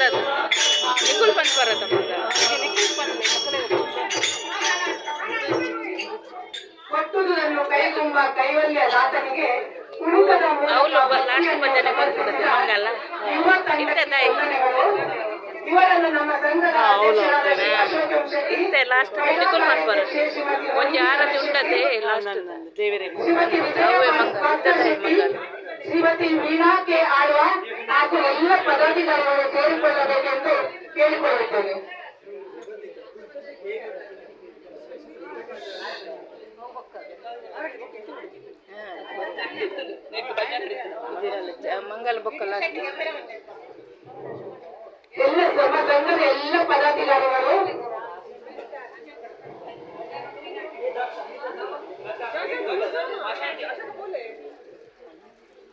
ಅದು ನಿಕುಲ್ ಪಂಚ್ ಬರತ್ತ ಕೊಟ್ಟುದನ್ನು ಕೈಗುಂಬ ಕೈವಲ್ಯ ದಾತನಿಗೆ ಕುಣಿತದ ಮೂಲಕ ಲಾಸ್ಟ್ ಭಜನೆ ಬಂದ್ಬಿಡುತ್ತೆ ಮಂಗಲ್ಲ ಇವರನ್ನು ನಮ್ಮ ಸಂಘದ ಅಧ್ಯಕ್ಷರಾದ ಶ್ರೀ ಅಶೋಕಂ ಶೆಟ್ಟಿ ಇಂತೆ ಲಾಸ್ಟ್ ನಿಕುಲ್ ಪಂಚ್ ಬರುತ್ತೆ ಒಂಜಿ ಆರತಿ ಉಂಟದೆ ಲಾಸ್ಟ್ ದೇವರೇ ಅವೇ ಮಂಗ ಶ್ರೀಮತಿ ವೀಣಾ ಕೆ ಆಳ್ವ ಹಾಗೂ ಎಲ್ಲ ಪದಾಧಿಕಾರಿಗಳು ಸೇರಿಕೊಳ್ಳಬೇಕೆಂದು ಕೇಳಿಕೊಳ್ಳುತ್ತೇನೆ. ಮಂಗಲ ಬೊಕ್ಕಲ್ಲ ಎಲ್ಲ ನಮ್ಮ ಸಂಘದ ಎಲ್ಲ ಪದಾಧಿಕಾರಿಗಳು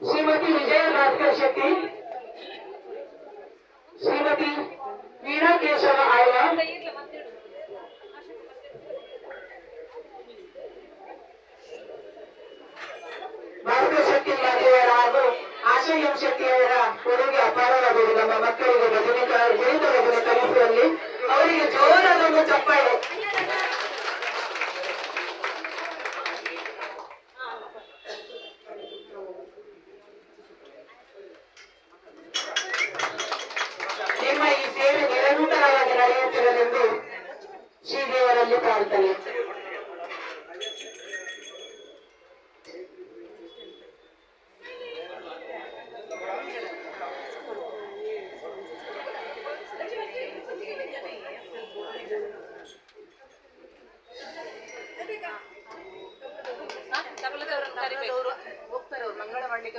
ಶ್ರೀಮತಿ ವಿಜಯ ಭಾಸ್ಕರ್ ಶೆಟ್ಟಿ, ಶ್ರೀಮತಿ ವೀಣಾ ಕೇಶವ ಆಳ್ವ, ಭಾಸ್ಕರ್ ಶೆಟ್ಟಿ ಮಾತೆಯವರ ಹಾಗೂ ಆಶಾ ಎಂ ಶೆಟ್ಟಿಯವರ ಕೊಡುಗೆ ಅಪಾರವಾಗುವುದು. ನಮ್ಮ ಮಕ್ಕಳಿಗೆ ಗಣಿತ ಭಜನೆ ಕಲಿಸುವಲ್ಲಿ ಅವರಿಗೆ ಜೋರಾದ ಒಂದು ಚಪ್ಪಾಳೆ. ನಿಮ್ಮ ಈ ಸೇವೆ ನಿರಂತರವಾಗಿ ನಡೆಯುತ್ತಿರಲೆಂದು ಶ್ರೀದೇವರಲ್ಲಿ ಪ್ರಾರ್ಥನೆ. ಹೋಗ್ತಾರೆ ಅವ್ರು ಮಂಗಳ ಮಾಡ್ಲಿಕ್ಕೆ